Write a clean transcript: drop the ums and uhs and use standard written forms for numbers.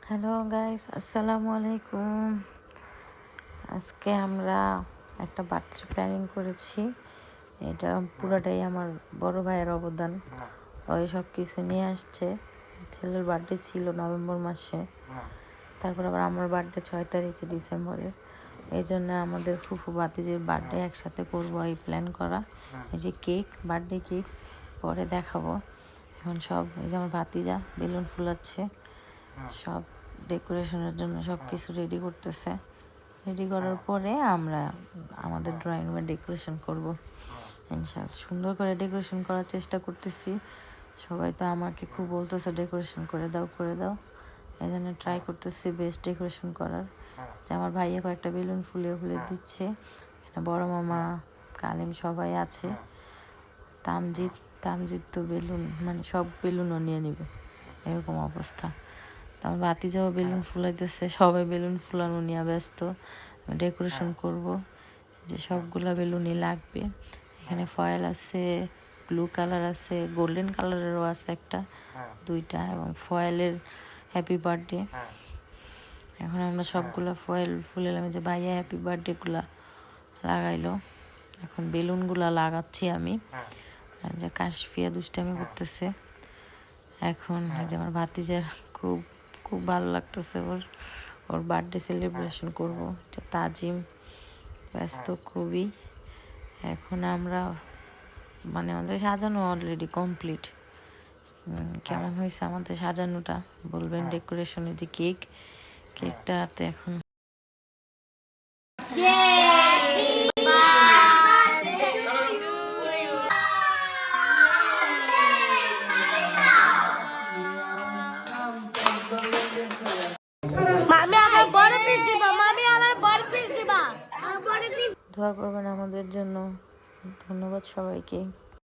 Hello guys, আসসালামু আলাইকুম। আজকে আমরা একটা বার্থডে প্ল্যানিং করেছি। এটা পুরোটাই আমার বড় ভাইয়ের অবদান। ওই সব কিছু নিয়ে আসছে। ছেলের বার্থডে ছিল নভেম্বর মাসে, তারপর আবার আমার বার্থডে 6 তারিখে ডিসেম্বরের। এই জন্য আমাদের ফুফু ভাতিজির বার্থডে একসাথে করবো এই প্ল্যান করা। এই যে কেক, বার্থডে কেক পরে দেখাবো। এখন সব এই যে আমার ভাতিজা বেলুন ফুলাচ্ছে, সব ডেকোরেশনের জন্য সব কিছু রেডি করতেছে। রেডি করার পরে আমরা আমাদের ড্রয়িং রুমে ডেকোরেশন করব ইনশাআল্লাহ। সুন্দর করে ডেকোরেশন করার চেষ্টা করতেছি। সবাই তো আমাকে খুব বলতেছে ডেকোরেশন করে দাও। এই জন্য ট্রাই করতেছি বেস্ট ডেকোরেশন করার। যে আমার ভাইয়া কয়েকটা বেলুন ফুলে দিচ্ছে। এখানে বড় মামা, কালিম সবাই আছে। তামজিৎ তো বেলুন মানে সব বেলুনও নিয়ে নিবে, এরকম অবস্থা। আমার ভাতিজাও বেলুন ফুলাইতেছে, সবাই বেলুন ফুলানো নিয়ে ব্যস্ত। ডেকোরেশন করব, যে সবগুলা বেলুনই লাগবে। এখানে ফয়েল আছে, ব্লু কালার আছে, গোল্ডেন কালারেরও আছে একটা, দুইটা, এবং ফয়েলের হ্যাপি বার্থডে। এখন আমরা সবগুলা ফয়েল ফুলালাম। যে ভাইয়া হ্যাপি বার্থডেগুলা লাগাইলো, এখন বেলুনগুলা লাগাচ্ছি আমি। যে কাশফিয়া দুষ্টামি করতেছে। এখন যে আমার ভাতিজার খুব খুব ভালো লাগতেছে, ওর বার্থডে সেলিব্রেশন করবো। তাজিম ব্যস্ত খুবই। এখন আমরা মানে আমাদের সাজানো অলরেডি কমপ্লিট। কেমন হয়েছে আমাদের সাজানোটা বলবেন। ডেকোরেশনে যে কেকটাতে এখন দোয়া করবেন আমাদের জন্য। ধন্যবাদ সবাইকে।